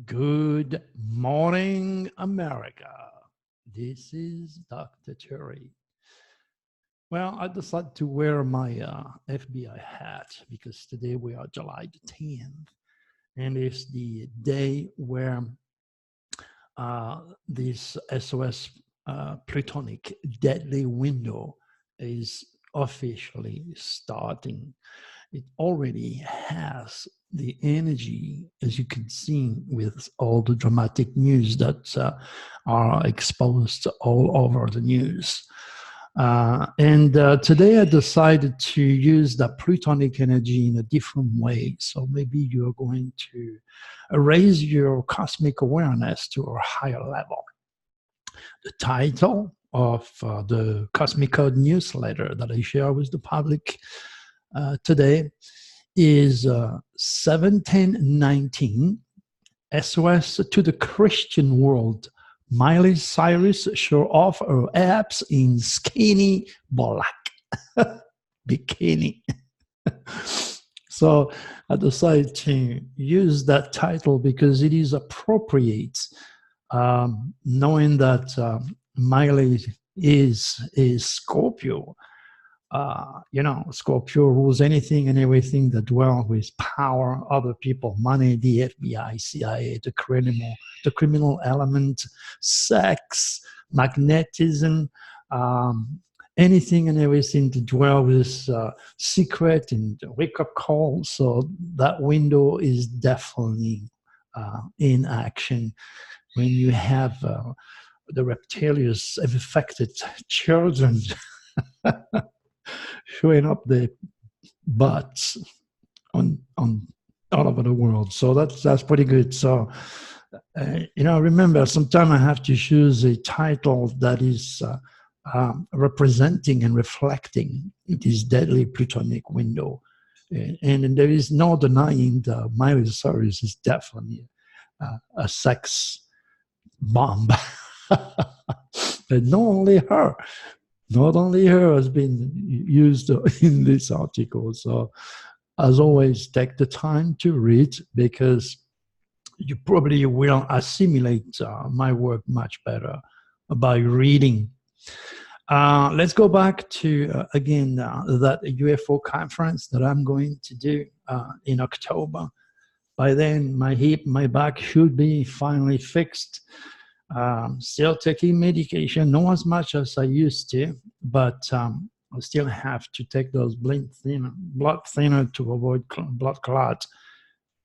Good morning, America. This is Dr. Cherry. Well, I decided to wear my FBI hat because today we are July the 10th, and it's the day where this SOS plutonic deadly window is officially starting. It already has the energy, as you can see, with all the dramatic news that are exposed all over the news. Today I decided to use the plutonic energy in a different way. So maybe you're going to raise your cosmic awareness to a higher level. The title of the Cosmic Code newsletter that I share with the public today is 1719 SOS to the Christian world. Miley Cyrus show off her abs in skinny black bikini. So I decided to use that title because it is appropriate, knowing that Miley is Scorpio. Scorpio rules anything and everything that dwell with power, other people, money, the FBI, CIA, the criminal element, sex, magnetism, anything and everything to dwell with secret and wake-up call. So that window is definitely in action when you have the reptilians have affected children showing up their butts on all over the world. So that's pretty good. So remember, sometimes I have to choose a title that is representing and reflecting this deadly plutonic window, and there is no denying that Miley Cyrus is definitely a sex bomb. But not only her has been used in this article. So as always, take the time to read, because you probably will assimilate my work much better by reading. Let's go back to, again, that UFO conference that I'm going to do in October. By then, my hip, my back should be finally fixed. Still taking medication, not as much as I used to, but I still have to take those blood thinner to avoid blood clot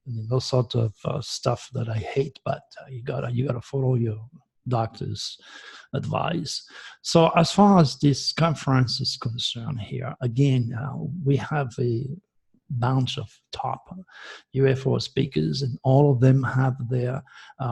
and those sort of stuff that I hate. But you gotta follow your doctor's advice. So as far as this conference is concerned, here again, we have a bunch of top UFO speakers, and all of them have their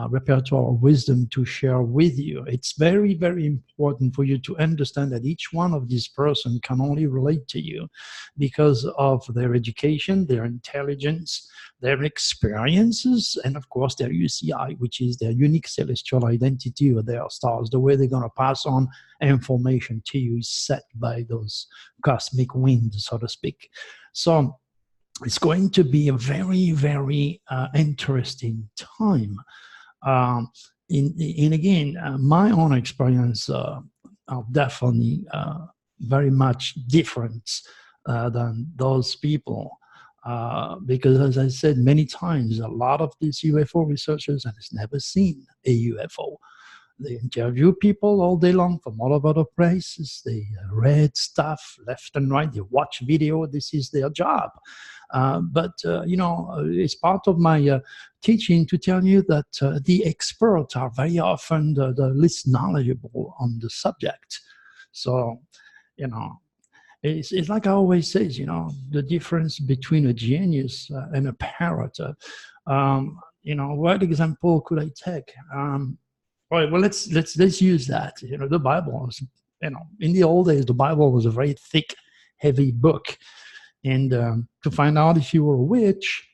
repertoire of wisdom to share with you. It's very, very important for you to understand that each one of these persons can only relate to you because of their education, their intelligence, their experiences, and of course their UCI, which is their unique celestial identity or their stars. The way they're going to pass on information to you is set by those cosmic winds, so to speak. So it's going to be a very, very interesting time. Again, my own experience are definitely very much different than those people. Because as I said many times, a lot of these UFO researchers have never seen a UFO. They interview people all day long from all over the places. They read stuff left and right. They watch video. This is their job. But it's part of my teaching to tell you that the experts are very often the least knowledgeable on the subject. So, it's like I always say, the difference between a genius and a parrot. What example could I take? All right, well, let's use that. The Bible was, in the old days, the Bible was a very thick, heavy book. And to find out if you were a witch,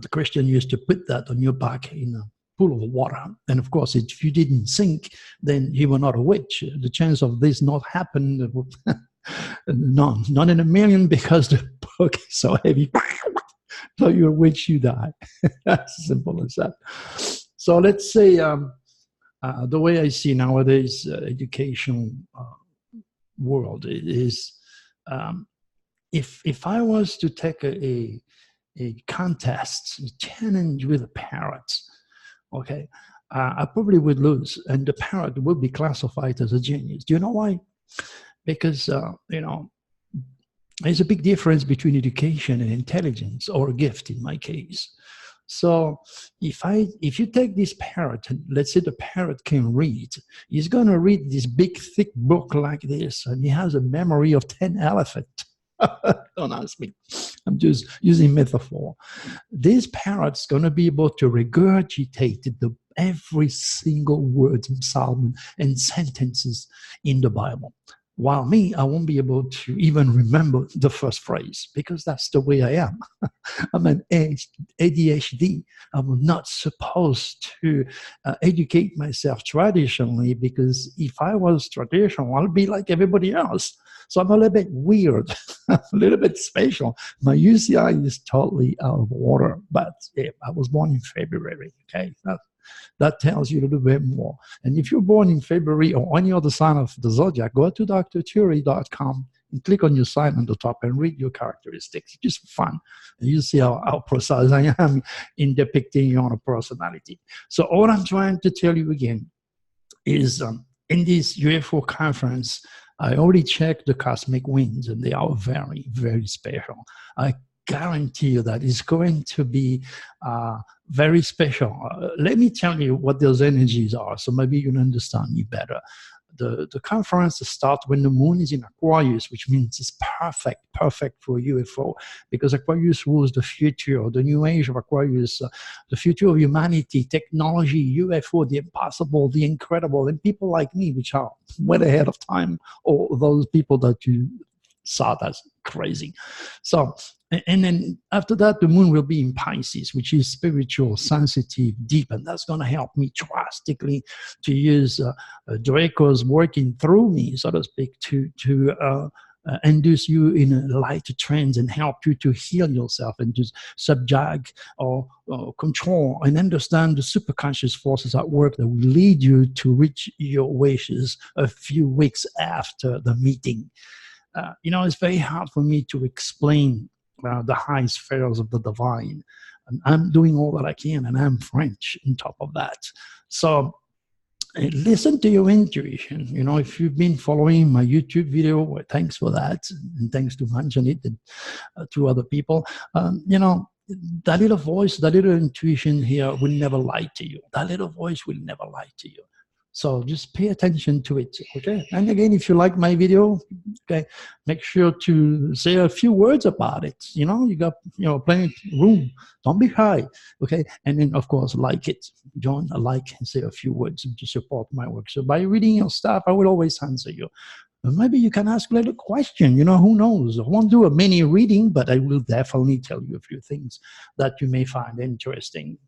the Christian used to put that on your back in a pool of water. And of course, if you didn't sink, then you were not a witch. The chance of this not happening, none in a million, because the book is so heavy. So you're rich, you die. That's simple as that. So let's say the way I see nowadays education world is um, if I was to take a contest, a challenge with the parrots, okay, I probably would lose, and the parrot would be classified as a genius. Do you know why? Because you know, there's a big difference between education and intelligence, or a gift in my case. So if you take this parrot, and let's say the parrot can read, he's going to read this big thick book like this, and he has a memory of 10 elephants. Don't ask me. I'm just using metaphor. This parrot's going to be able to regurgitate every single word and psalm and sentences in the Bible. While me, I won't be able to even remember the first phrase, because that's the way I am. I'm an ADHD. I'm not supposed to educate myself traditionally, because if I was traditional, I'll be like everybody else. So I'm a little bit weird, a little bit special. My UCI is totally out of order, but yeah, I was born in February, okay? That tells you a little bit more. And if you're born in February or any other sign of the zodiac, go to drtheory.com and click on your sign on the top and read your characteristics. It's just fun. And you see how precise I am in depicting your own personality. So all I'm trying to tell you again is in this UFO conference, I already checked the cosmic winds, and they are very, very special. I guarantee you that it's going to be very special. Let me tell you what those energies are, so maybe you can understand me better. The conference starts when the moon is in Aquarius, which means it's perfect for UFO, because Aquarius rules the future, the new age of Aquarius, the future of humanity, technology, UFO, the impossible, the incredible, and people like me, which are well ahead of time, or those people that you saw that's crazy. So, and then after that, the moon will be in Pisces, which is spiritual, sensitive, deep, and that's going to help me drastically to use Draco's working through me, so to speak, to induce you in a light trance and help you to heal yourself and to subject or control and understand the superconscious forces at work that will lead you to reach your wishes a few weeks after the meeting. You know, it's very hard for me to explain the high spheres of the divine. And I'm doing all that I can, and I'm French on top of that. So listen to your intuition. You know, if you've been following my YouTube video, well, thanks for that. And thanks to Manjanit and to other people. You know, that little voice, that little intuition here will never lie to you. That little voice will never lie to you. So just pay attention to it, okay? And again, if you like my video, okay, make sure to say a few words about it. You know, you got, plenty of room. Don't be shy, okay? And then, of course, like it. Join a like and say a few words to support my work. So by reading your stuff, I will always answer you. Maybe you can ask a little question. You know, who knows? I won't do a mini reading, but I will definitely tell you a few things that you may find interesting.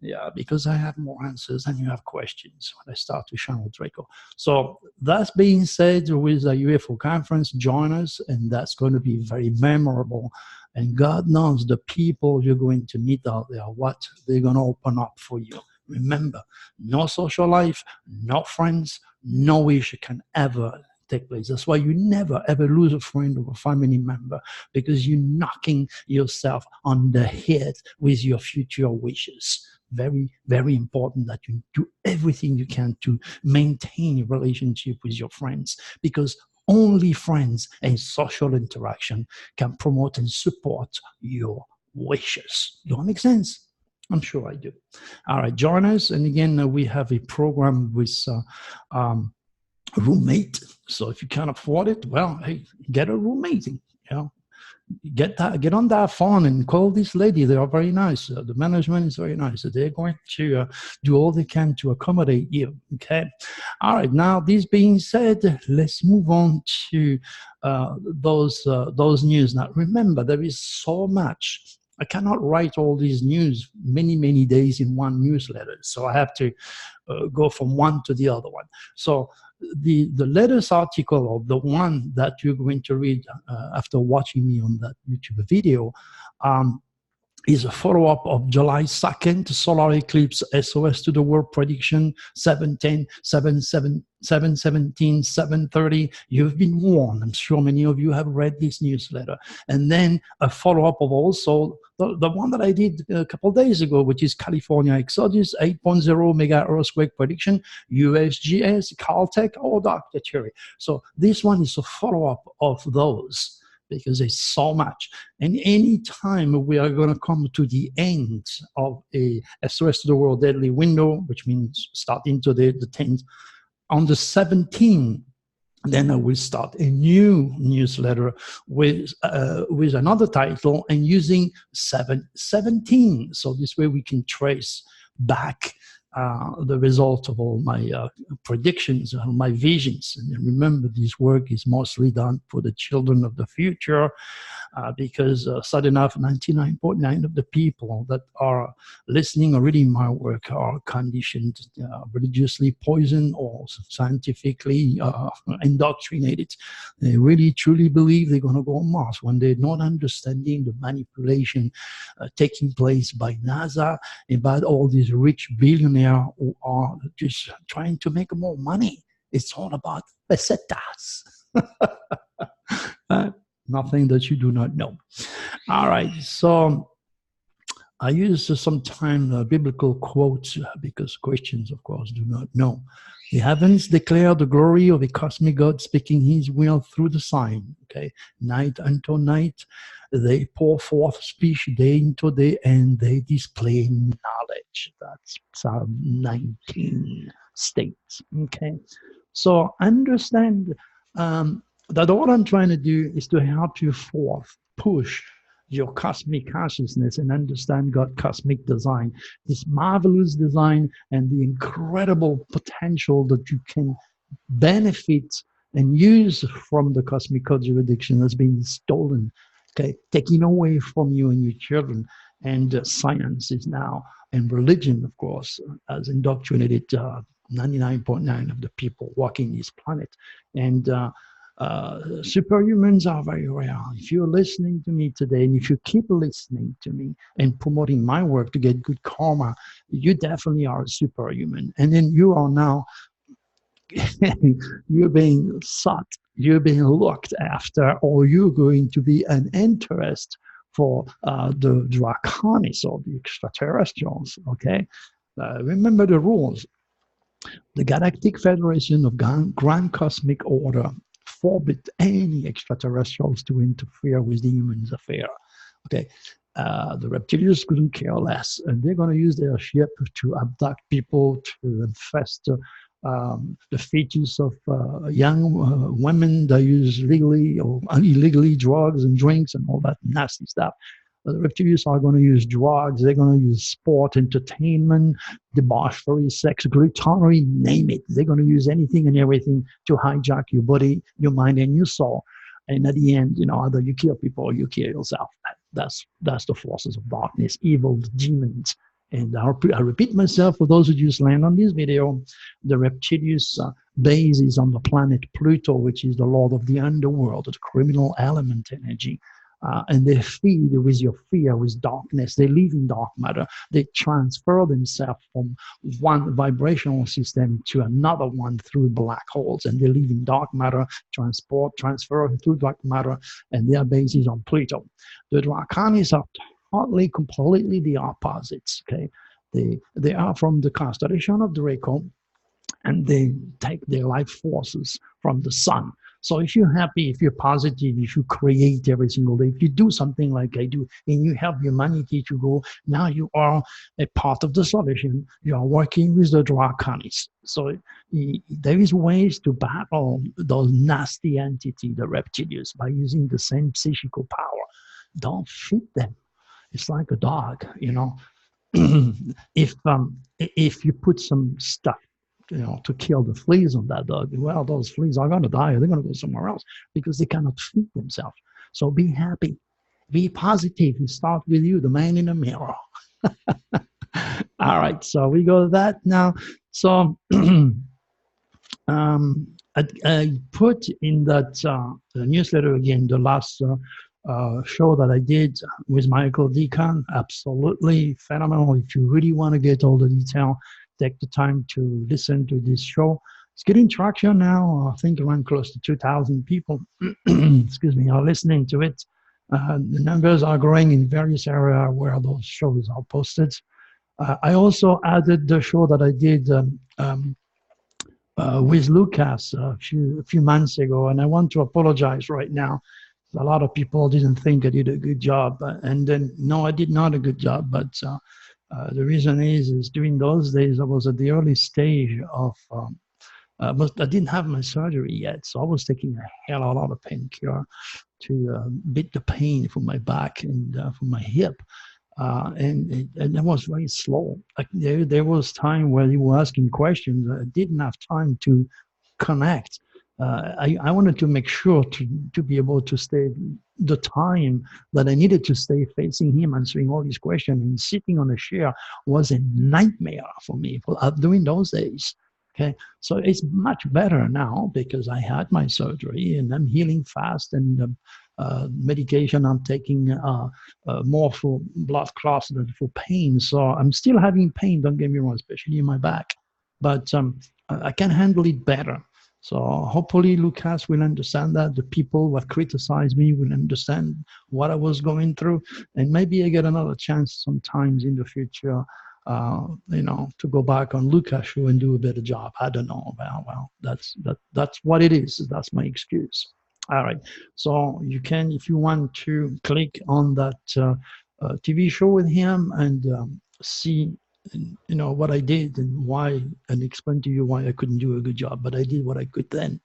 Yeah, because I have more answers than you have questions when I start to channel Draco. So that being said, with the UFO conference, join us, and that's going to be very memorable. And God knows the people you're going to meet out there, what they're going to open up for you. Remember, no social life, no friends, no wish can ever take place. That's why you never, ever lose a friend or a family member, because you're knocking yourself on the head with your future wishes. Very, very important that you do everything you can to maintain a relationship with your friends, because only friends and social interaction can promote and support your wishes. Do that make sense? I'm sure I do. All right, join us. And again, we have a program with roommate. So if you can't afford it, well, hey, get a roommate. Get on that phone and call this lady. They are very nice. The management is very nice. They're going to do all they can to accommodate you. Okay. All right. Now, this being said, let's move on to those news. Now, remember, there is so much. I cannot write all these news many days in one newsletter. So I have to go from one to the other one. So the latest article, or the one that you're going to read after watching me on that YouTube video, is a follow-up of July 2nd, solar eclipse, SOS to the world prediction, 7:10, 7:17, 7:30. You've been warned. I'm sure many of you have read this newsletter. And then a follow-up of also the one that I did a couple of days ago, which is California Exodus, 8.0 mega earthquake prediction, USGS, Caltech, or Dr. Cherry. So this one is a follow-up of those, because there's so much. And any time we are going to come to the end of a SOS to the world deadly window, which means starting today, the 10th, on the 17th, then I will start a new newsletter with another title and using 717. So this way we can trace back the result of all my predictions and my visions. And remember, this work is mostly done for the children of the future, because sad enough, 99.9% of the people that are listening or reading my work are conditioned, religiously poisoned, or scientifically indoctrinated. They really truly believe they're going to go on Mars when they're not understanding the manipulation taking place by NASA and by all these rich billionaires who are just trying to make more money. It's all about pesetas. Nothing that you do not know. All right, so I use sometimes biblical quotes because Christians, of course, do not know. The heavens declare the glory of a cosmic God speaking his will through the sign. Okay, night unto night, they pour forth speech day into day, and they display knowledge. That's Psalm 19 states. Okay, so understand that all I'm trying to do is to help you forth, push your cosmic consciousness and understand God's cosmic design, this marvelous design, and the incredible potential that you can benefit and use from the cosmic code jurisdiction that's been stolen, okay, taken away from you and your children. And science is now, and religion, of course, has indoctrinated 99.9% of the people walking this planet. And superhumans are very rare. If you're listening to me today, and if you keep listening to me and promoting my work to get good karma, you definitely are a superhuman. And then you are now, you're being sought, you're being looked after, or you're going to be an interest for the Draconis or the extraterrestrials, okay? Remember the rules. The Galactic Federation of Grand Cosmic Order forbid any extraterrestrials to interfere with the humans' affair. Okay, the reptilians couldn't care less, and they're going to use their ship to abduct people, to infest the fetus of young women that use legally or illegally drugs and drinks and all that nasty stuff. The reptilians are going to use drugs. They're going to use sport, entertainment, debauchery, sex, gluttony, name it. They're going to use anything and everything to hijack your body, your mind, and your soul. And at the end, you know, either you kill people or you kill yourself. That's the forces of darkness, evil, demons. And I repeat myself for those who just land on this video, the reptilians base is on the planet Pluto, which is the lord of the underworld, the criminal element energy. And they feed with your fear, with darkness. They live in dark matter. They transfer themselves from one vibrational system to another one through black holes. And they live in dark matter, transfer through dark matter, and their base is on Pluto. The Draconis are totally, completely the opposites, okay? They are from the constellation of Draco, and they take their life forces from the sun. So if you're happy, if you're positive, if you create every single day, if you do something like I do, and you help humanity to go, now you are a part of the solution. You are working with the Draconis. So there is ways to battle those nasty entities, the reptilians, by using the same psychical power. Don't feed them. It's like a dog, you know. If you put some stuff, you know, to kill the fleas on that dog, well, those fleas are going to die. They're going to go somewhere else because they cannot feed themselves. So be happy, be positive. You start with you, the man in the mirror. All right, so we go to that now. So I put in that newsletter again the last show that I did with Michael Deacon. Absolutely phenomenal. If you really want to get all the detail, take the time to listen to this show. It's getting traction now. I think around close to 2,000 people, excuse me, are listening to it. The numbers are growing in various areas where those shows are posted. I also added the show that I did with Lucas a few months ago, and I want to apologize right now. A lot of people didn't think I did a good job, and then no, I did not a good job. But the reason is during those days I was at the early stage of. But I didn't have my surgery yet, so I was taking a hell of a lot of painkiller to beat the pain from my back and from my hip. And that was very slow. Like there was time where you were asking questions. I didn't have time to connect. I wanted to make sure to be able to stay the time that I needed to stay facing him, answering all these questions, and sitting on a chair was a nightmare for me during those days. Okay, so it's much better now because I had my surgery and I'm healing fast, and medication I'm taking more for blood clots than for pain. So I'm still having pain, don't get me wrong, especially in my back, but I can handle it better. So hopefully Lucas will understand that. The people who have criticized me will understand what I was going through, and maybe I get another chance sometimes in the future, to go back on Lucas show and do a better job. I don't know. Well, that's what it is. That's my excuse. All right. So you can, if you want to, click on that TV show with him and see, what I did and why, and explain to you why I couldn't do a good job, but I did what I could then.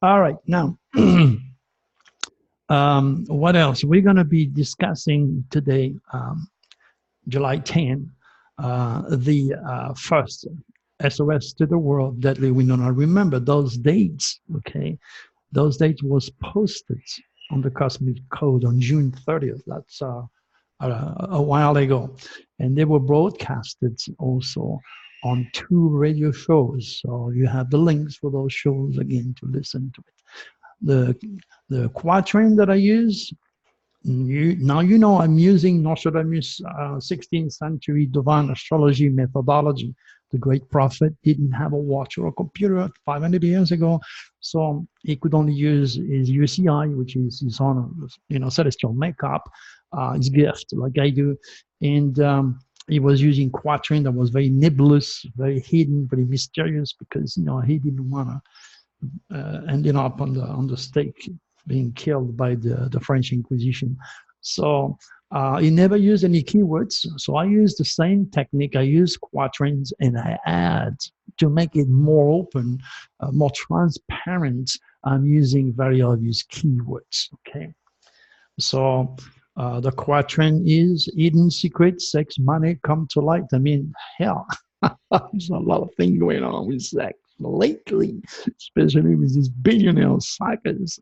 All right. Now, what else? We're going to be discussing today, July 10, the first SOS to the world, deadly we do not remember those dates. Okay, those dates was posted on the Cosmic Code on June 30th. That's a while ago, and they were broadcasted also on 2 radio shows. So you have the links for those shows again to listen to it. The quatrain that I use. Now I'm using Nostradamus' 16th century divine astrology methodology. The great prophet didn't have a watch or a computer 500 years ago, so he could only use his UCI, which is his own, celestial makeup, his gift, like I do, and he was using quatrain that was very nebulous, very hidden, very mysterious, because he didn't want to ending up on the stake, being killed by the French Inquisition. So he never used any keywords. So I use the same technique. I use quatrains, and I add, to make it more open, more transparent, I'm using very obvious keywords. Okay. So the quatrain is hidden secrets, sex, money, come to light. I mean, hell, there's a lot of things going on with sex lately, especially with these billionaire suckers.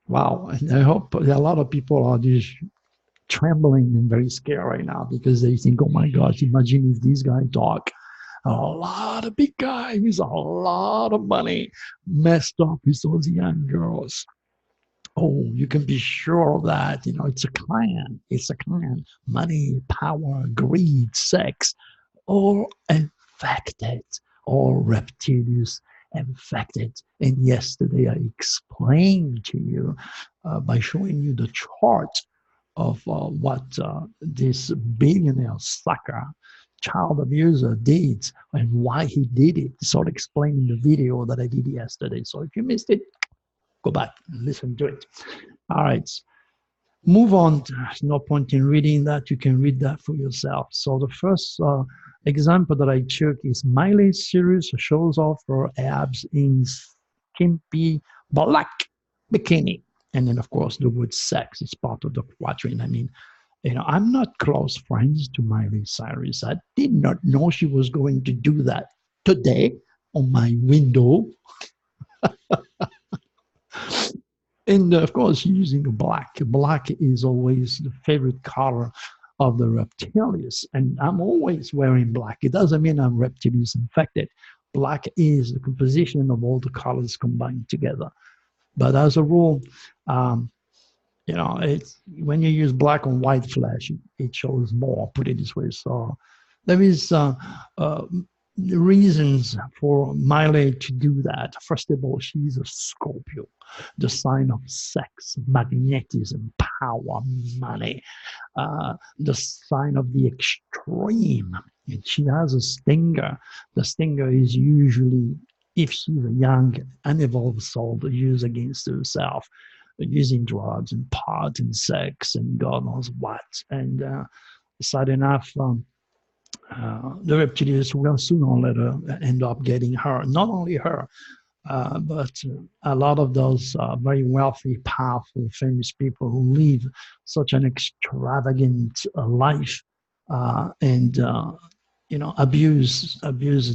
Wow. And I hope a lot of people are just trembling and very scared right now because they think, oh my gosh, imagine if this guy talk. A lot of big guy with a lot of money messed up with those young girls. Oh, you can be sure of that. It's a clan. It's a clan. Money, power, greed, sex, all infected, all reptilians infected. And yesterday I explained to you by showing you the chart of what this billionaire sucker, child abuser, did and why he did it. It's all explained in the video that I did yesterday. So if you missed it, go back and listen to it. All right. Move on. There's no point in reading that. You can read that for yourself. So the first example that I took is Miley Cyrus shows off her abs in skimpy black bikini. And then, of course, the word sex is part of the quatrain. I mean, I'm not close friends to Miley Cyrus. I did not know she was going to do that today on my window. And of course, using black. Black is always the favorite color of the reptilians. And I'm always wearing black. It doesn't mean I'm reptilians infected. Black is the composition of all the colors combined together. But as a rule, You know, it's when you use black and white flash, it shows more. Put it this way. So there is uh, reasons for Miley to do that. First of all, she's a Scorpio, the sign of sex, magnetism, power, money, the sign of the extreme. And she has a stinger. The stinger is usually, if she's a young, unevolved soul, used against herself, using drugs and pot and sex and God knows what. And sad enough, the reptilians will sooner or later end up getting her. Not only her, but a lot of those very wealthy, powerful, famous people who live such an extravagant life and abuse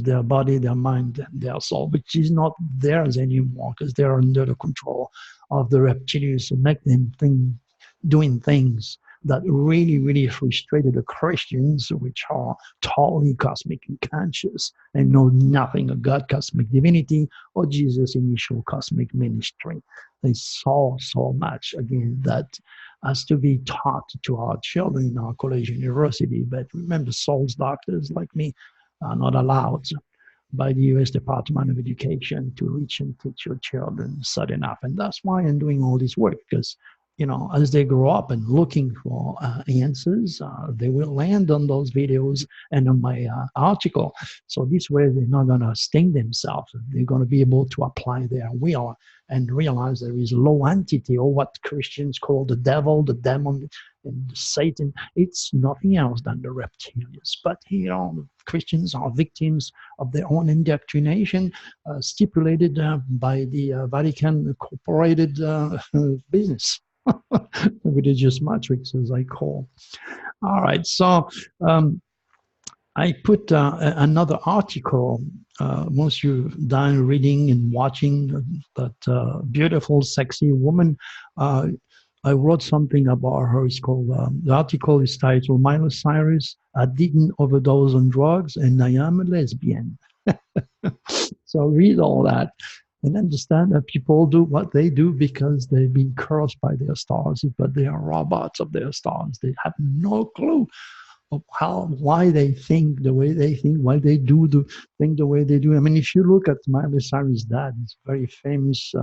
their body, their mind, their soul, which is not theirs anymore because they're under the control of the reptilians who make them doing things that really, really frustrated the Christians, which are totally cosmic and conscious and know nothing of God, cosmic divinity, or Jesus' initial cosmic ministry. They saw so much, again, that has to be taught to our children in our college university. But remember, souls doctors like me are not allowed by the U.S. Department of Education to reach and teach your children sad enough. And that's why I'm doing all this work, because as they grow up and looking for answers, they will land on those videos and on my article. So this way, they're not going to sting themselves. They're going to be able to apply their will and realize there is a low entity, or what Christians call the devil, the demon, and Satan. It's nothing else than the reptilians. But Christians are victims of their own indoctrination, stipulated by the Vatican Incorporated business. Religious matrix, as I call. All right, so I put another article. Once you're done reading and watching that beautiful, sexy woman, I wrote something about her. It's called, the article is titled, Miley Cyrus, I didn't overdose on drugs and I am a lesbian. So read all that and understand that people do what they do because they've been cursed by their stars, but they are robots of their stars. They have no clue of why they think the way they think, why they do the thing the way they do. I mean, if you look at Miley Cyrus' dad, he's a very famous,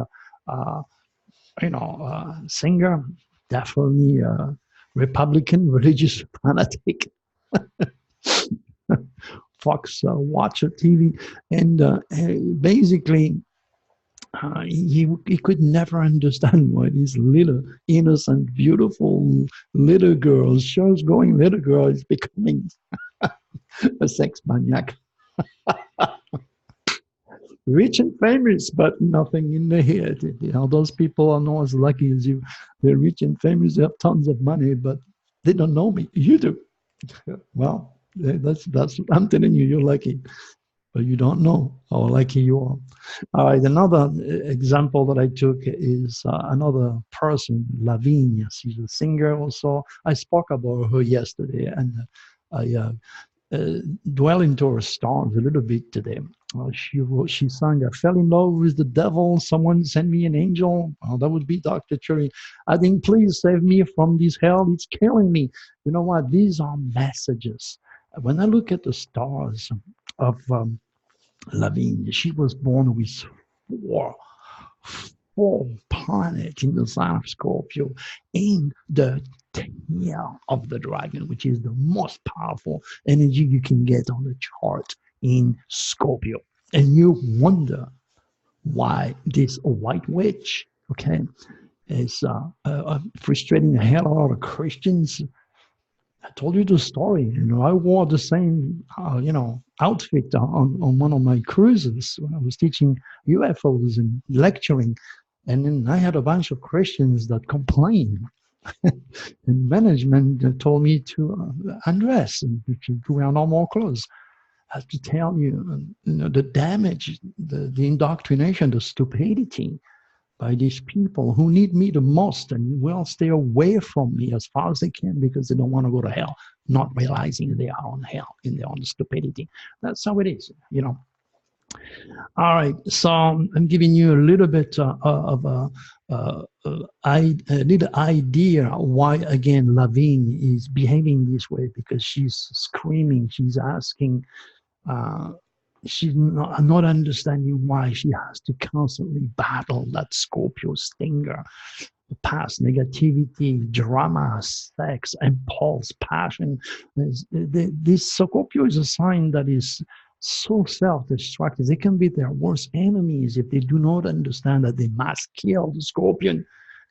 singer, definitely Republican, religious fanatic. Fox Watcher TV, and basically he could never understand why these little innocent, beautiful little girls, shows going little girl, is becoming a sex maniac. Rich and famous, but nothing in the head. Those people are not as lucky as you. They're rich and famous, they have tons of money, but they don't know me. You do. Well, that's I'm telling you, you're lucky, but you don't know how lucky you are. All right, another example that I took is another person, Lavigne. She's a singer also. I spoke about her yesterday, and I dwell into her stars a little bit today. She sang, I fell in love with the devil, someone sent me an angel. Oh, that would be Dr. Cherry. I think, please save me from this hell, it's killing me. You know what? These are messages. When I look at the stars of Lavigne, she was born with four planets in the sign of Scorpio in the tail of the dragon, which is the most powerful energy you can get on the chart in Scorpio. And you wonder why this white witch, okay, is frustrating a hell of a lot of Christians. I told you the story. I wore the same, outfit on one of my cruises when I was teaching UFOs and lecturing. And then I had a bunch of Christians that complained. And management told me to undress and to wear normal clothes. I have to tell you, the damage, the indoctrination, the stupidity by these people who need me the most and will stay away from me as far as they can because they don't want to go to hell, not realizing they are on hell in their own stupidity. That's how it is, All right, so I'm giving you a little bit of a little idea why again Lavigne is behaving this way, because she's screaming, she's asking, uh, she's not understanding why she has to constantly battle that Scorpio stinger, past negativity, drama, sex, impulse, passion. This Scorpio is a sign that is so self-destructive. They can be their worst enemies if they do not understand that they must kill the scorpion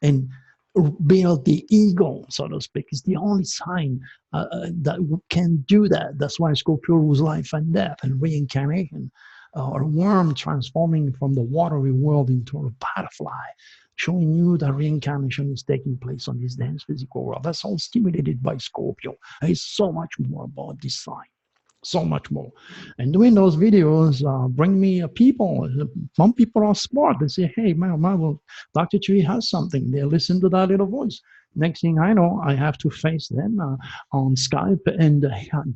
and build the ego, so to speak. It's the only sign that can do that. That's why Scorpio rules life and death and reincarnation. Or a worm transforming from the watery world into a butterfly, showing you that reincarnation is taking place on this dense physical world. That's all stimulated by Scorpio. There's so much more about this sign, so much more. And doing those videos bring me people. Some people are smart. They say, hey, well, Dr. Tree has something. They listen to that little voice. Next thing I know, I have to face them on Skype and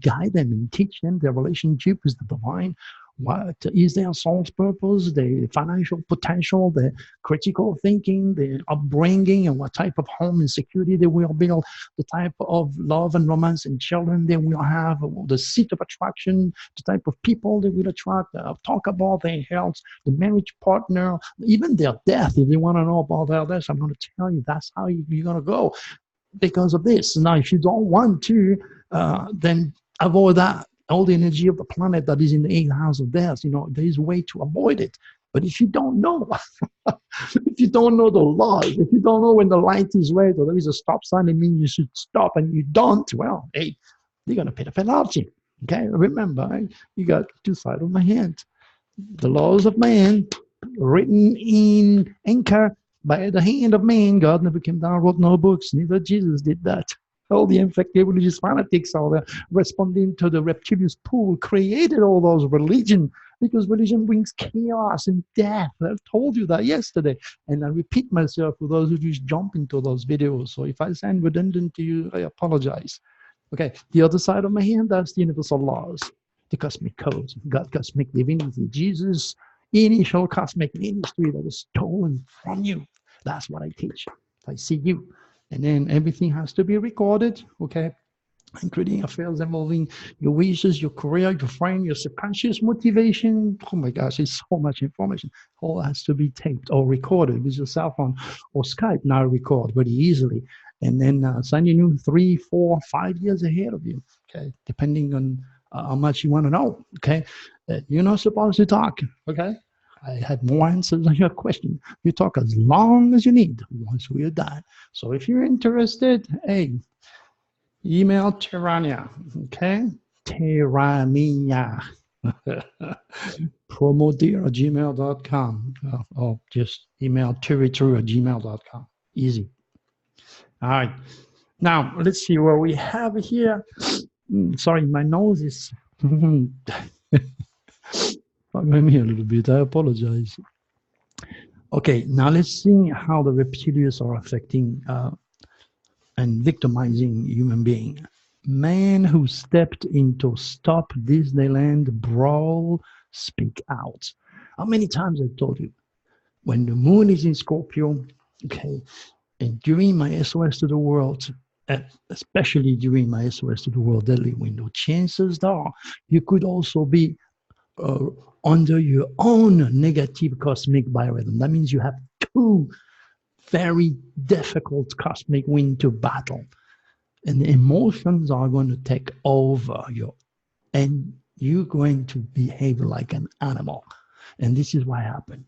guide them and teach them their relationship with the divine. What is their soul's purpose, the financial potential, the critical thinking, the upbringing, and what type of home and security they will build, the type of love and romance and children they will have, the seat of attraction, the type of people they will attract, talk about their health, the marriage partner, even their death. If you want to know about their death, I'm going to tell you that's how you're going to go because of this. Now, if you don't want to, then avoid that. All the energy of the planet that is in the eighth house of death, there is a way to avoid it. But if you don't know, if you don't know the laws, if you don't know when the light is red or there is a stop sign, it means you should stop and you don't, well, hey, you're going to pay the penalty. Okay, remember, you got two sides of my hand. The laws of man, written in anchor by the hand of man. God never came down, wrote no books. Neither Jesus did that. All the infected religious fanatics, all the responding to the reptilian pool, created all those religion, because religion brings chaos and death. I told you that yesterday, and I repeat myself for those who just jump into those videos. So if I sound redundant to you, I apologize. Okay, the other side of my hand, that's the universal laws, the cosmic codes, God, cosmic divinity, Jesus, initial cosmic ministry that was stolen from you. That's what I teach. I see you. And then everything has to be recorded, okay? Including affairs involving your wishes, your career, your friend, your subconscious motivation. Oh my gosh, it's so much information. All has to be taped or recorded with your cell phone or Skype. Now record very easily. And then send you 3, 4, 5 years ahead of you, okay? Depending on how much you want to know, okay? You're not supposed to talk, okay? I had more answers on your question. You talk as long as you need once we're done. So if you're interested, hey, email Tirania, okay? Tirania. Promodeer@gmail.com or just email territory@gmail.com. Easy. All right. Now, let's see what we have here. Sorry, my nose is bugging me a little bit. I apologize. Okay, now let's see how the reptilians are affecting and victimizing human being. Man who stepped into Stop Disneyland Brawl, speak out. How many times I told you, when the moon is in Scorpio, okay, and during my SOS to the world, especially during my SOS to the world deadly window, chances are you could also be under your own negative cosmic biorhythm. That means you have two very difficult cosmic wind to battle. And the emotions are going to take over you. And you're going to behave like an animal. And this is what happened.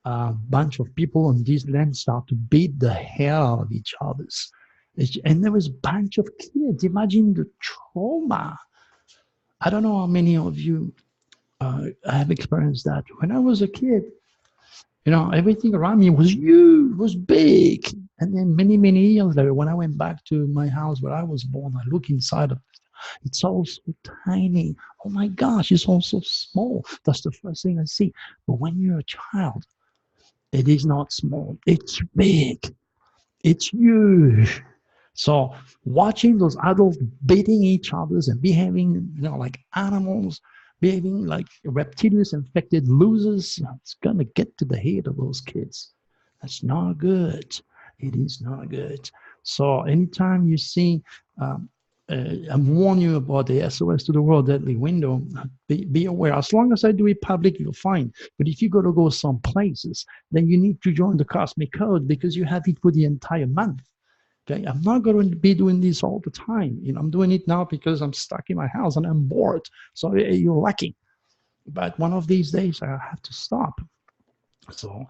A bunch of people on this land start to beat the hell out of each other. And there was a bunch of kids. Imagine the trauma. I don't know how many of you have experienced that. When I was a kid, everything around me was huge, was big. And then many, many years later, when I went back to my house where I was born, I look inside of it. It's all so tiny. Oh my gosh, it's all so small. That's the first thing I see. But when you're a child, it is not small. It's big. It's huge. So watching those adults beating each other and behaving, like animals, behaving like reptilians infected losers. It's gonna get to the head of those kids. That's not good. It is not good. So anytime you see, I'm warning you about the SOS to the world deadly window. Be aware. As long as I do it public, you're fine. But if you got to go some places, then you need to join the Cosmic Code because you have it for the entire month. Okay, I'm not going to be doing this all the time. I'm doing it now because I'm stuck in my house and I'm bored. So you're lucky. But one of these days, I have to stop. So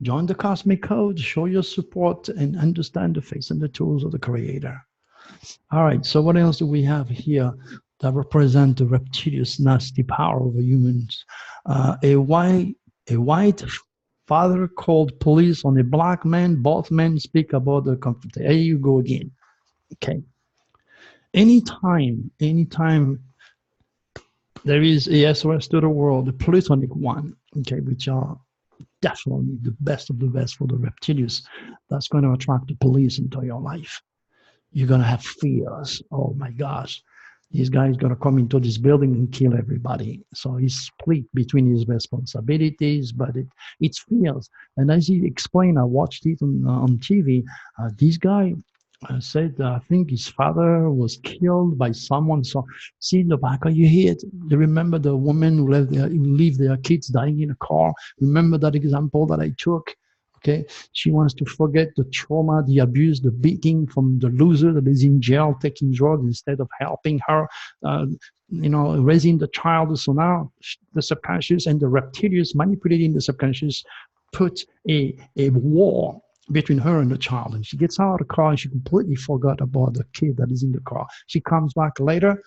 join the Cosmic Code, show your support, and understand the face and the tools of the Creator. All right, so what else do we have here that represent the reptilian nasty power over humans? A white father called police on a black man. Both men speak about the conflict. Here you go again. Okay. Anytime there is a SOS to the world, the Plutonic one, okay, which are definitely the best of the best for the reptilians, that's going to attract the police into your life. You're going to have fears. Oh my gosh, this guy is going to come into this building and kill everybody. So he's split between his responsibilities, but it's fears. And as he explained, I watched it on TV, this guy said, I think his father was killed by someone. So see in the back of your head, you remember the woman who leave their kids dying in a car? Remember that example that I took? Okay, she wants to forget the trauma, the abuse, the beating from the loser that is in jail taking drugs instead of helping her, raising the child. So now the subconscious and the reptilians manipulating the subconscious put a war between her and the child. And she gets out of the car and she completely forgot about the kid that is in the car. She comes back later,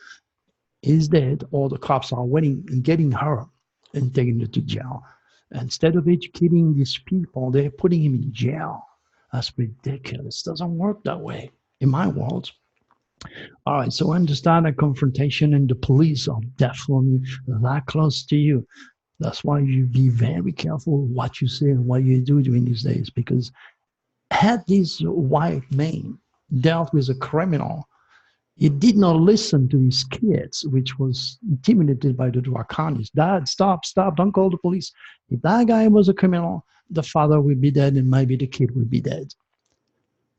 is dead, or the cops are waiting and getting her and taking her to jail. Instead of educating these people, they're putting him in jail. That's ridiculous. It doesn't work that way in my world. All right, so understand that confrontation and the police are definitely that close to you. That's why you be very careful what you say and what you do during these days, because had this white man dealt with a criminal, he did not listen to his kids, which was intimidated by the Draconians. Dad, stop, don't call the police. If that guy was a criminal, the father would be dead and maybe the kid would be dead.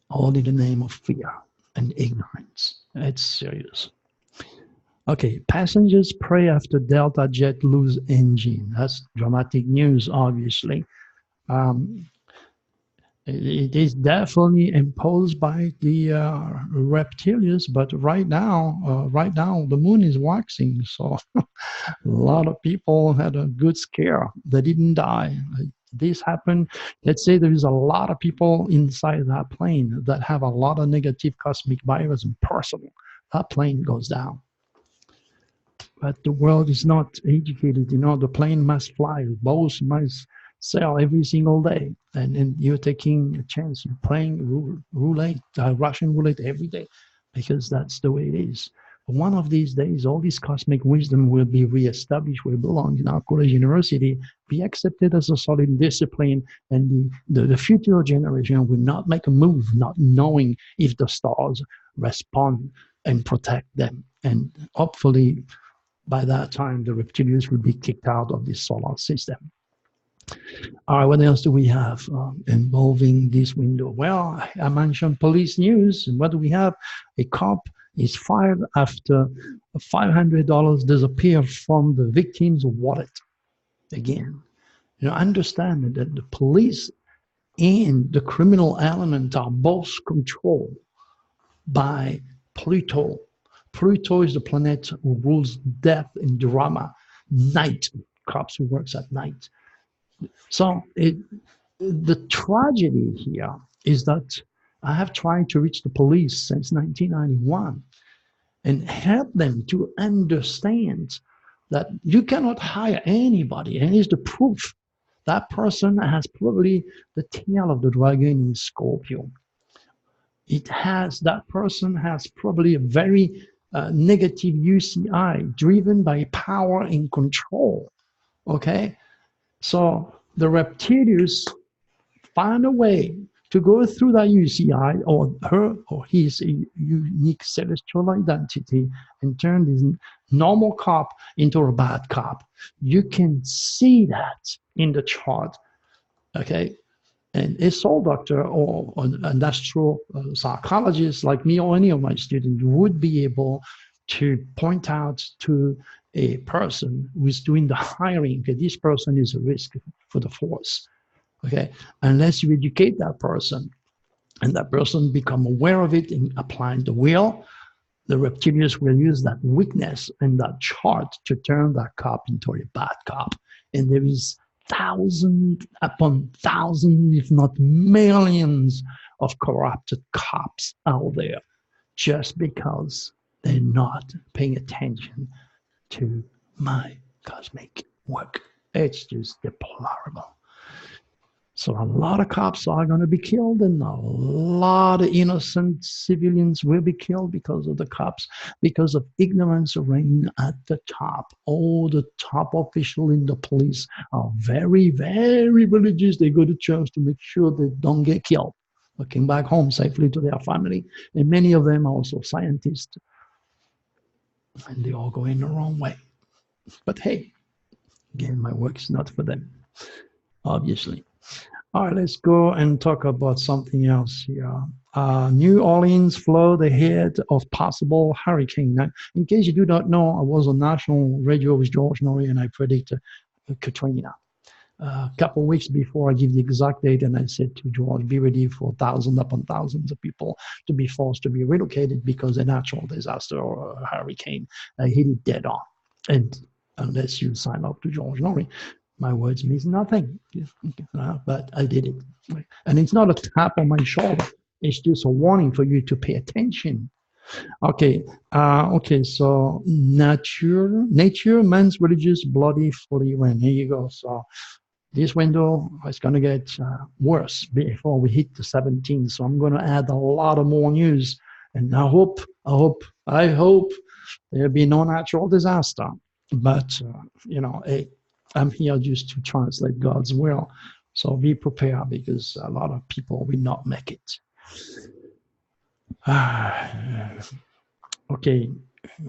All in the name of fear and ignorance. It's serious. Okay, passengers pray after Delta jet lose engine. That's dramatic news, obviously. It is definitely imposed by the reptilians, but right now the moon is waxing, so a lot of people had a good scare. They didn't die. This happened. Let's say there is a lot of people inside that plane that have a lot of negative cosmic virus and personal. That plane goes down. But the world is not educated. The plane must fly. Boats must sail every single day, and you're taking a chance. You're playing roulette, Russian roulette every day, because that's the way it is. But one of these days, all this cosmic wisdom will be reestablished where it belongs in our college university, be accepted as a solid discipline, and the future generation will not make a move not knowing if the stars respond and protect them. And hopefully, by that time, the reptilians will be kicked out of this solar system. All right, what else do we have involving this window? Well, I mentioned police news. And what do we have? A cop is fired after $500 disappeared from the victim's wallet. Again, understand that the police and the criminal element are both controlled by Pluto. Pluto is the planet who rules death and drama, night, cops who works at night. So the tragedy here is that I have tried to reach the police since 1991 and help them to understand that you cannot hire anybody. And here's the proof. That person has probably the tail of the dragon in Scorpio. That person has probably a very negative UCI driven by power and control. Okay? So the reptilians find a way to go through that UCI or her or his unique celestial identity and turn this normal cop into a bad cop. You can see that in the chart, okay? And a soul doctor or an astro psychologist like me or any of my students would be able to point out to a person who is doing the hiring that this person is a risk for the force. Okay, unless you educate that person and that person become aware of it and applying the will, the reptilians will use that weakness and that chart to turn that cop into a bad cop. And there is thousands upon thousands, if not millions, of corrupted cops out there just because they're not paying attention to my cosmic work. It's just deplorable. So a lot of cops are going to be killed, and a lot of innocent civilians will be killed because of the cops, because of ignorance reign at the top. All the top officials in the police are very, very religious. They go to church to make sure they don't get killed, looking back home safely to their family. And many of them are also scientists, and they all go in the wrong way. But hey, again, my work is not for them, obviously. All right, let's go and talk about something else here. New Orleans flood ahead of possible hurricane. Now, in case you do not know, I was on national radio with George Norrie and I predicted Katrina. A couple of weeks before I give the exact date, and I said to George, be ready for thousands upon thousands of people to be forced to be relocated because a natural disaster or a hurricane hit it dead on. And unless you sign up to George Norrie, my words means nothing, but I did it. And it's not a tap on my shoulder. It's just a warning for you to pay attention. Okay, so nature, man's religious, bloody, fully rain. Here you go. So this window is going to get worse before we hit the 17th. So I'm going to add a lot of more news. And I hope there'll be no natural disaster. But, I'm here just to translate God's will. So be prepared because a lot of people will not make it. Okay.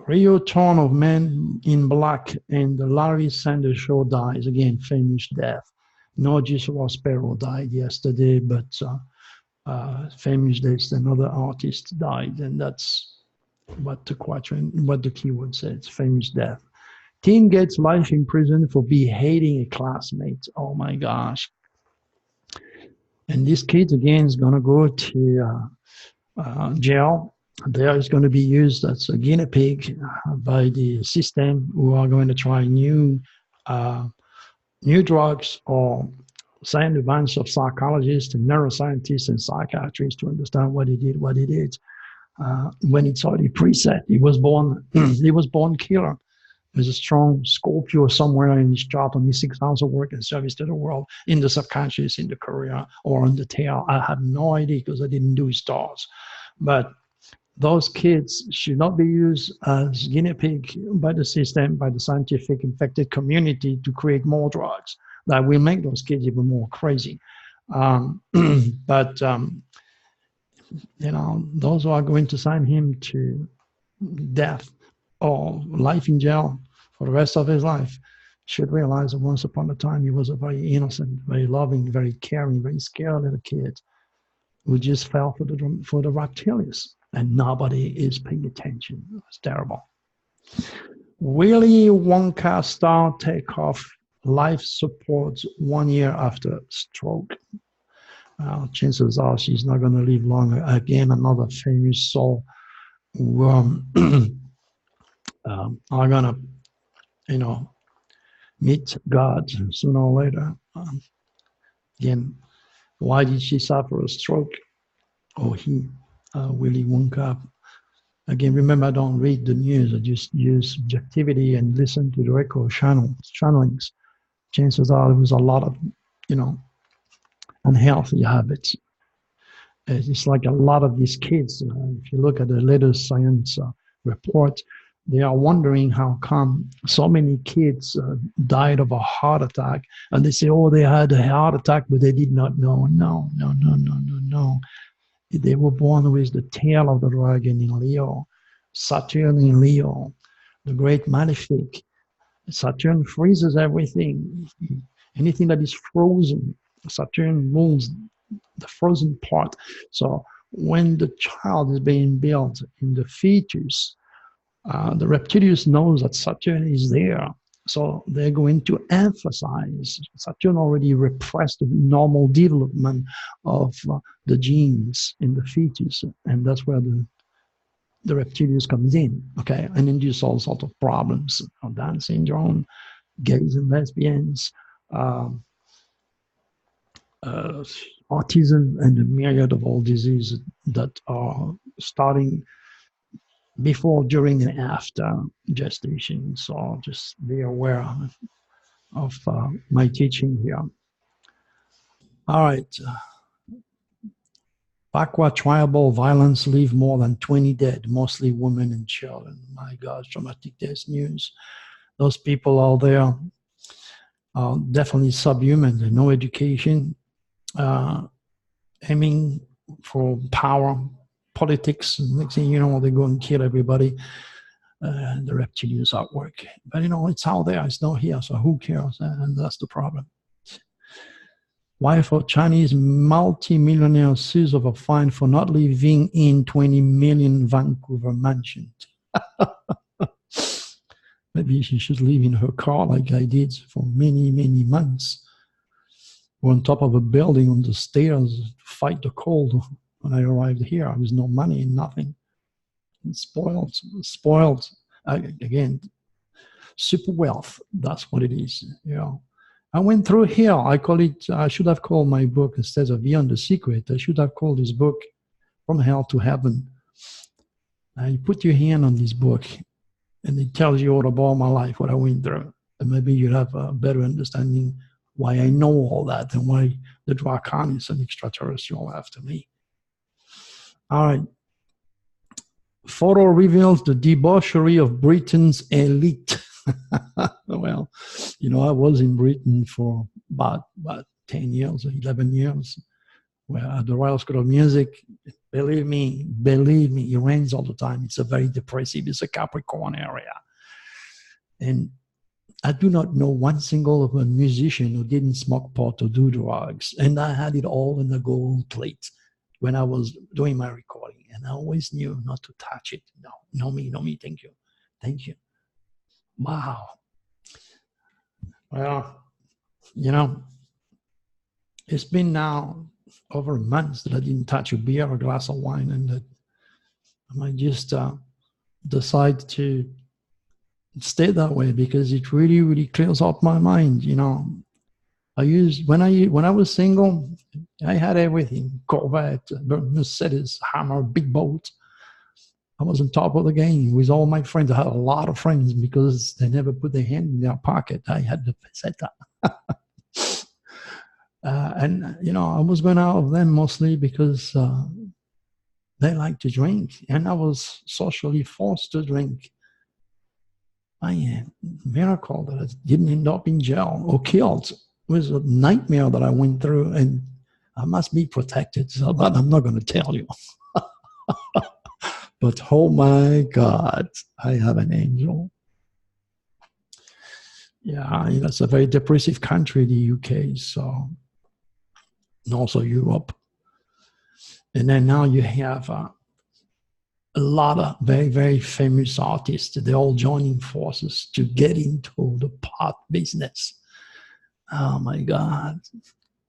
Rio Torn of Men in Black and the Larry Sanders Show dies. Again, famous death. Norgis Rospero died yesterday, but famous death, another artist died. And that's what the keyword says, famous death. Teen gets life in prison for beheading a classmate. Oh my gosh. And this kid, again, is going to go to jail. There is going to be used as a guinea pig by the system who are going to try new drugs or send a bunch of psychologists and neuroscientists and psychiatrists to understand what he did. When it's already preset, he was born killer. There's a strong Scorpio somewhere in his chart on his 6th house of work and service to the world, in the subconscious, in the career, or on the tail. I have no idea because I didn't do his stars. But those kids should not be used as guinea pig by the system, by the scientific infected community to create more drugs that will make those kids even more crazy. But those who are going to sign him to death or life in jail for the rest of his life should realize that once upon a time he was a very innocent, very loving, very caring, very scared little kid who just fell for the reptilians, and nobody is paying attention. It's terrible. Willy Wonka star takeoff, life support 1 year after stroke. Chances are she's not going to live long. Again, another famous soul who are going to, meet God sooner or later. Again, why did she suffer a stroke? Or he, Willy Wonka? Again, remember, I don't read the news. I just use subjectivity and listen to the echo channelings. Chances are there was a lot of, unhealthy habits. It's like a lot of these kids, if you look at the latest science report, they are wondering how come so many kids died of a heart attack. And they say, oh, they had a heart attack, but they did not know. No, no, no, no, no, no. They were born with the tail of the dragon in Leo, Saturn in Leo, the great malefic. Saturn freezes everything. Anything that is frozen, Saturn moves the frozen part. So when the child is being built in the fetus, the reptilius knows that Saturn is there. So they're going to emphasize Saturn already repressed the normal development of the genes in the fetus. And that's where the reptilius comes in, okay, and induce all sorts of problems, Down syndrome, gays and lesbians, autism, and a myriad of all diseases that are starting before, during, and after gestation. So just be aware of my teaching here. All right. Pakwa tribal violence leave more than 20 dead, mostly women and children. My God, traumatic death news. Those people out there are definitely subhuman, no education, aiming for power, politics. Next thing you know, they go and kill everybody. The reptilians at work. But, you know, it's out there, it's not here, so who cares? And that's the problem. Wife of Chinese multi-millionaire sues over fine for not living in 20 million Vancouver mansion. Maybe she should live in her car like I did for many, many months. Or on top of a building on the stairs to fight the cold. When I arrived here, with no money and nothing. Spoiled. Again, super wealth. That's what it is. You know. I went through here. I call it, I should have called my book, instead of Beyond the Secret, I should have called this book From Hell to Heaven. You put your hand on this book and it tells you all about my life, what I went through. And maybe you'll have a better understanding why I know all that and why the Draconics and extraterrestrial after me. All right. Photo reveals the debauchery of Britain's elite. Well, you know, I was in Britain for about 10 years, 11 years, where at the Royal School of Music, believe me, it rains all the time. It's a very depressive, it's a Capricorn area. And I do not know one single of a musician who didn't smoke pot or do drugs. And I had it all in a gold plate when I was doing my recording. And I always knew not to touch it. No me, thank you. Thank you. Wow. Well, you know, it's been now over months that I didn't touch a beer or a glass of wine, and that I might just decide to stay that way because it really, really clears up my mind. You know, when I was single, I had everything: Corvette, Mercedes, Hammer, big boat. I was on top of the game with all my friends. I had a lot of friends because they never put their hand in their pocket. I had the peseta. And, you know, I was going out with them mostly because they like to drink. And I was socially forced to drink. Miracle that I didn't end up in jail or killed. It was a nightmare that I went through, and I must be protected. So, but I'm not going to tell you. But oh my God, I have an angel. Yeah, you know, it's a very depressive country, the UK, so, and also Europe. And then now you have a lot of very, very famous artists. They're all joining forces to get into the pot business. Oh my God.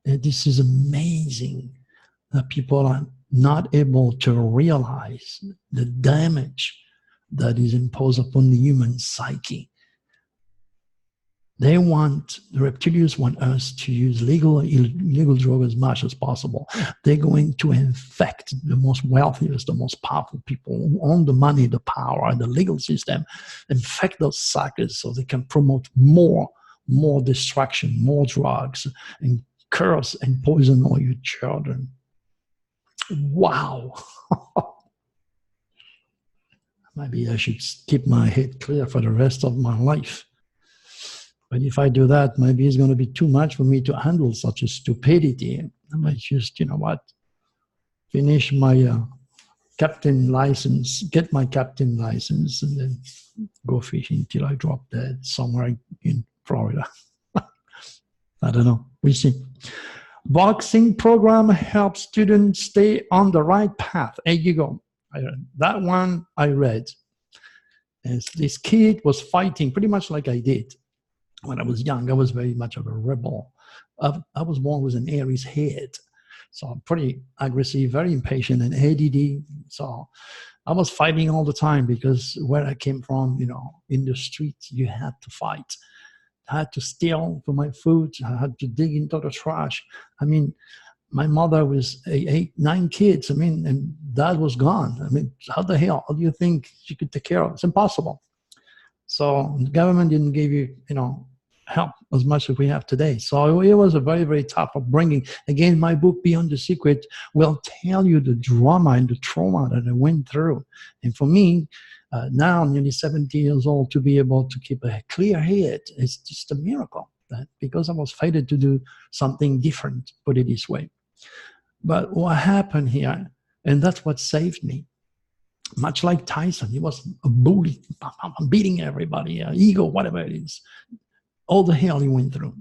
And this is amazing that people are not able to realize the damage that is imposed upon the human psyche. The reptilians want us to use illegal drugs as much as possible. They're going to infect the most wealthiest, the most powerful people who own the money, the power, and the legal system, infect those suckers so they can promote more destruction, more drugs, and curse and poison all your children. Wow. maybe I should keep my head clear for the rest of my life. But if I do that, maybe it's going to be too much for me to handle such a stupidity. I might just, you know what, finish my captain license, get my captain license, and then go fishing till I drop dead somewhere in Florida. I don't know. We'll see. Boxing program helps students stay on the right path. There you go. That one I read. As this kid was fighting pretty much like I did. When I was young, I was very much of a rebel. I was born with an Aries head. So I'm pretty aggressive, very impatient, and ADD. So I was fighting all the time because where I came from, you know, in the streets, you had to fight. I had to steal for my food. I had to dig into the trash. I mean, my mother was 9 kids. I mean, and dad was gone. I mean, how the hell do you think she could take care of? It's impossible. So the government didn't give you, you know, help as much as we have today. So it was a very, very tough upbringing. Again, my book, Beyond the Secret, will tell you the drama and the trauma that I went through. And for me, now I'm nearly 70 years old, to be able to keep a clear head, it's just a miracle. That because I was fated to do something different, put it this way. But what happened here, and that's what saved me, much like Tyson, he was a bully, beating everybody, ego, whatever it is. All the hell he went through,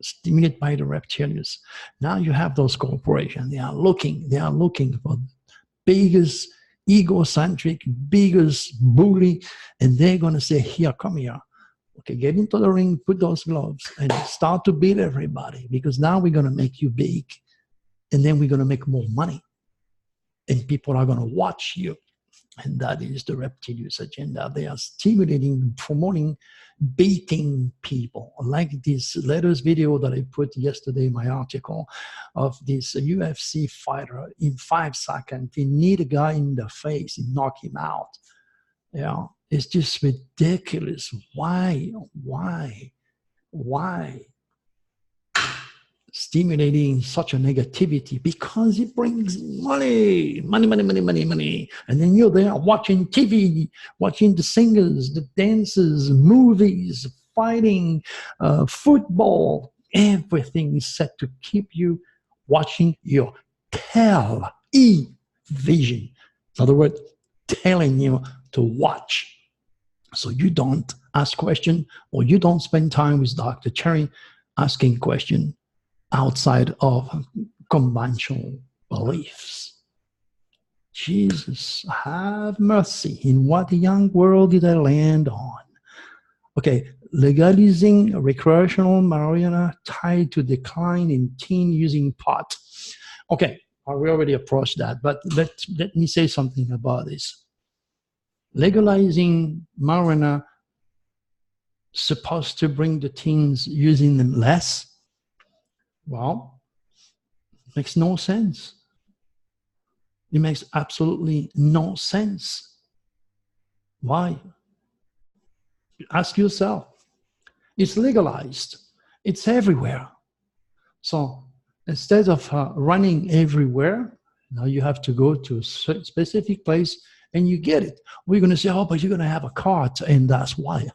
stimulated by the reptilians. Now you have those corporations. They are looking for biggest egocentric, biggest bully, and they're going to say, here, come here. Okay, get into the ring, put those gloves, and start to beat everybody, because now we're going to make you big, and then we're going to make more money, and people are going to watch you. And that is the reptilians agenda. They are stimulating, promoting, beating people. Like this latest video that I put yesterday in my article of this UFC fighter. In 5 seconds, he knee the guy in the face and knock him out. Yeah, it's just ridiculous. Why? Stimulating such a negativity? Because it brings money. And then you're there watching TV, watching the singers, the dancers, movies, fighting, football. Everything is set to keep you watching your television. In other words, telling you to watch. So you don't ask questions, or you don't spend time with Dr. Cherry asking questions outside of conventional beliefs. Jesus, have mercy. In what young world did I land on? Okay, legalizing recreational marijuana tied to decline in teen using pot. Okay, we already approached that, but let me say something about this. Legalizing marijuana supposed to bring the teens using them less? Well, it makes no sense. It makes absolutely no sense. Why? Ask yourself. It's legalized. It's everywhere. So instead of running everywhere, now you have to go to a specific place and you get it. We're going to say, oh, but you're going to have a cart, and that's why.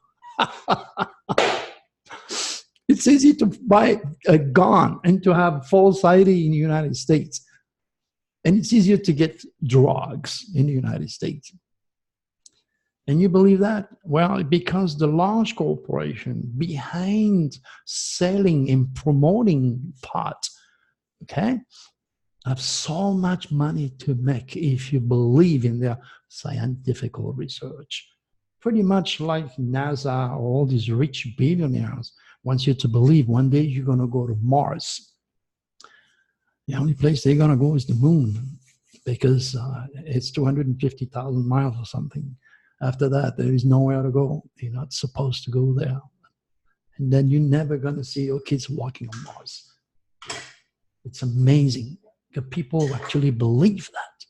It's easy to buy a gun and to have false ID in the United States. And it's easier to get drugs in the United States. And you believe that? Well, because the large corporation behind selling and promoting pot, okay, have so much money to make if you believe in their scientific research. Pretty much like NASA or all these rich billionaires wants you to believe one day you're going to go to Mars. The only place they're going to go is the moon, because it's 250,000 miles or something. After that, there is nowhere to go. You're not supposed to go there. And then you're never going to see your kids walking on Mars. It's amazing that people actually believe that,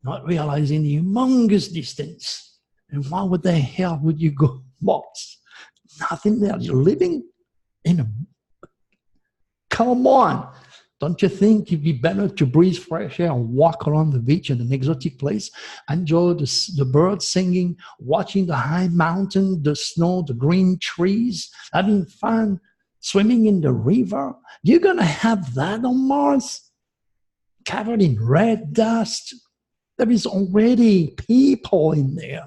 not realizing the humongous distance. And why would the hell would you go Mars? Nothing there. You're living in a... Come on. Don't you think it'd be better to breathe fresh air and walk along the beach in an exotic place, enjoy the birds singing, watching the high mountain, the snow, the green trees, having fun, swimming in the river? You're going to have that on Mars, covered in red dust. There is already people in there.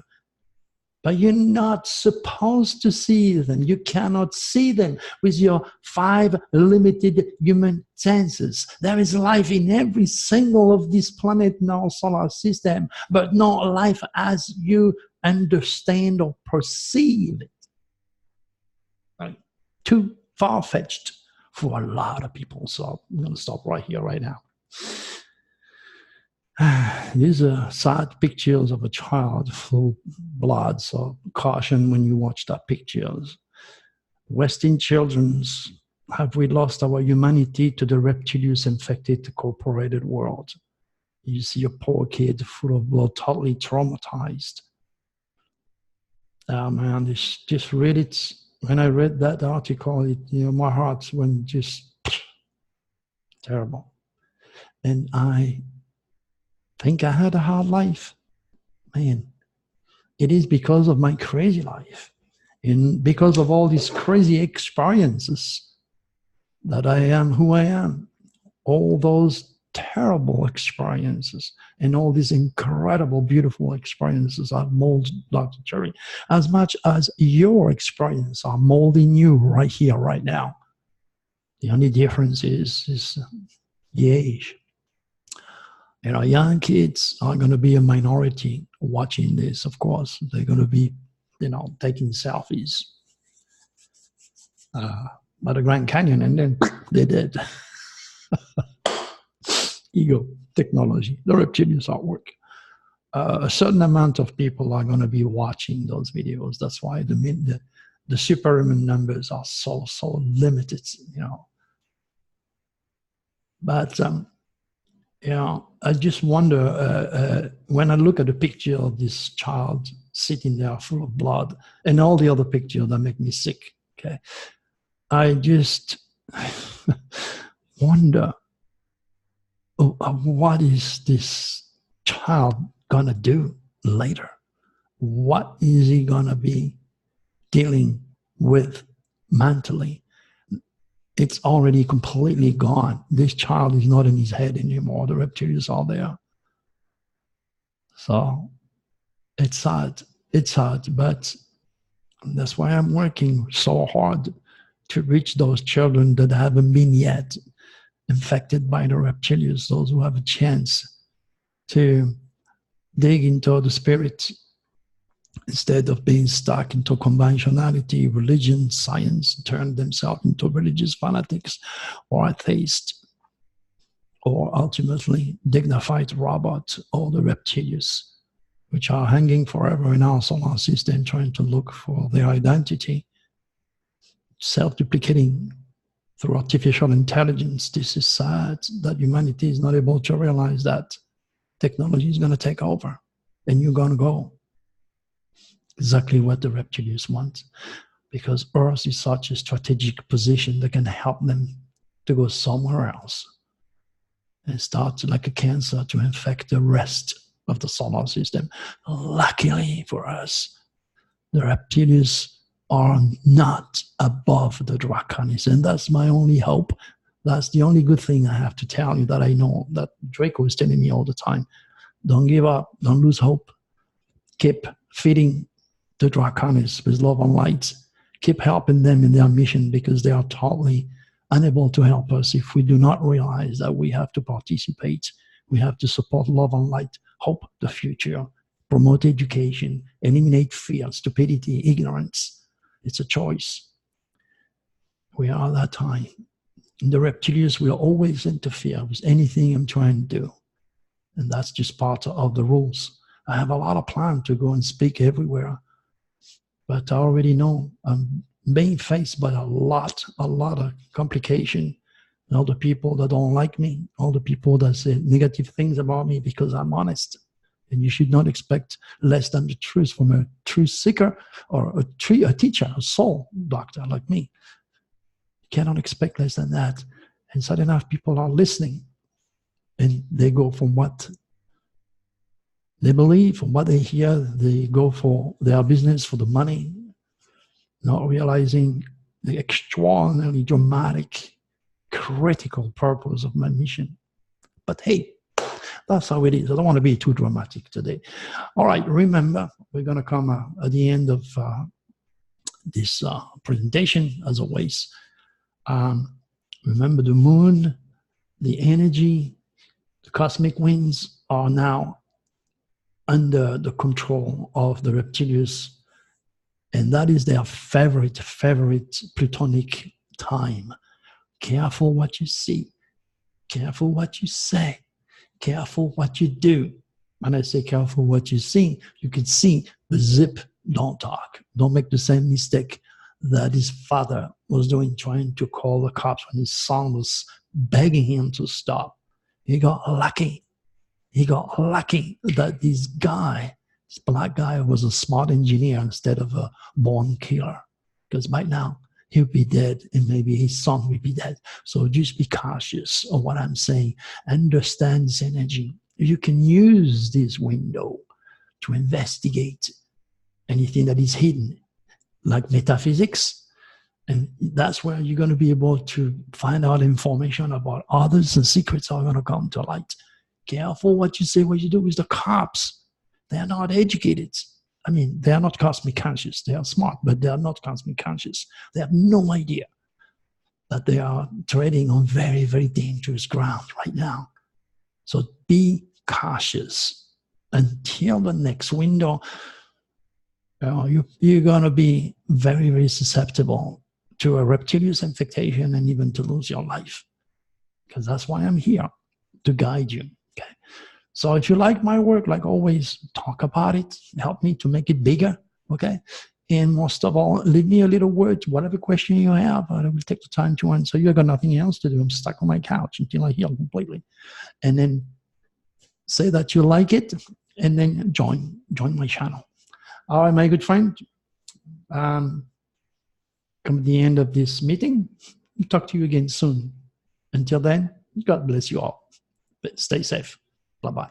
But you're not supposed to see them. You cannot see them with your 5 limited human senses. There is life in every single of this planet in our solar system, but not life as you understand or perceive it. Right? Too far-fetched for a lot of people. So I'm going to stop right here, right now. These are sad pictures of a child full blood, so caution when you watch that pictures. Western children's, have we lost our humanity to the reptilian infected corporated world? You see a poor kid full of blood, totally traumatized. Man, just read it. When I read that article, my heart went just terrible. And I think I had a hard life. Man, it is because of my crazy life and because of all these crazy experiences that I am who I am. All those terrible experiences and all these incredible, beautiful experiences are molded, Dr. Cherry, as much as your experience are molding you right here, right now. The only difference is the age. Young kids are going to be a minority watching this, of course. They're going to be, taking selfies by the Grand Canyon, and then they did. Ego, technology, the reptilians artwork. A certain amount of people are going to be watching those videos. That's why the superhuman numbers are so limited, But I just wonder, when I look at the picture of this child sitting there full of blood and all the other pictures that make me sick, okay, I just wonder, what is this child going to do later? What is he going to be dealing with mentally? It's already completely gone. This child is not in his head anymore. The reptilians are there. So it's sad. It's sad, but that's why I'm working so hard to reach those children that haven't been yet infected by the reptilians, those who have a chance to dig into the spirit instead of being stuck into conventionality, religion, science, turn themselves into religious fanatics or atheists, or ultimately dignified robots or the reptilians, which are hanging forever in our solar system trying to look for their identity, self-duplicating through artificial intelligence. This is sad that humanity is not able to realize that technology is going to take over and you're going to go. Exactly what the reptilians want, because Earth is such a strategic position that can help them to go somewhere else and start like a cancer to infect the rest of the solar system. Luckily for us, the reptilians are not above the draconians, and that's my only hope. That's the only good thing I have to tell you, that I know, that Draco is telling me all the time. Don't give up, don't lose hope. Keep feeding the draconians with love and light. Keep helping them in their mission, because they are totally unable to help us if we do not realize that we have to participate. We have to support love and light, hope the future, promote education, eliminate fear, stupidity, ignorance. It's a choice. We are at that time. And the reptilians will always interfere with anything I'm trying to do. And that's just part of the rules. I have a lot of plans to go and speak everywhere. But I already know I'm being faced by a lot of complication. And all the people that don't like me, all the people that say negative things about me because I'm honest. And you should not expect less than the truth from a truth seeker or a teacher, a soul doctor like me. You cannot expect less than that. And suddenly enough, people are listening, and they go from what they believe, from what they hear, they go for their business, for the money, not realizing the extraordinarily dramatic, critical purpose of my mission. But hey, that's how it is. I don't want to be too dramatic today. All right, remember, we're going to come at the end of this presentation, as always. Remember, the moon, the energy, the cosmic winds are now under the control of the reptilians, and that is their favorite plutonic time. Careful what you see, careful what you say, careful what you do. When I say careful what you see, you can see the zip, don't talk. Don't make the same mistake that his father was doing, trying to call the cops when his son was begging him to stop. He got lucky. He got lucky that this guy, this black guy, was a smart engineer instead of a born killer. Because by now, he'll be dead, and maybe his son will be dead. So just be cautious of what I'm saying. Understand this energy. You can use this window to investigate anything that is hidden, like metaphysics. And that's where you're going to be able to find out information about others, and secrets are going to come to light. Careful what you say, what you do with the cops. They are not educated. I mean, they are not cosmic conscious. They are smart, but they are not cosmic conscious. They have no idea that they are treading on very, very dangerous ground right now. So be cautious. Until the next window, you're going to be very, very susceptible to a reptilian infection and even to lose your life. Because that's why I'm here, to guide you. Okay. So if you like my work, like always, talk about it. Help me to make it bigger. Okay. And most of all, leave me a little word. Whatever question you have, I will take the time to answer. You've got nothing else to do. I'm stuck on my couch until I heal completely. And then say that you like it, and then join my channel. All right, my good friend. Come at the end of this meeting. I'll talk to you again soon. Until then, God bless you all. But stay safe. Bye-bye.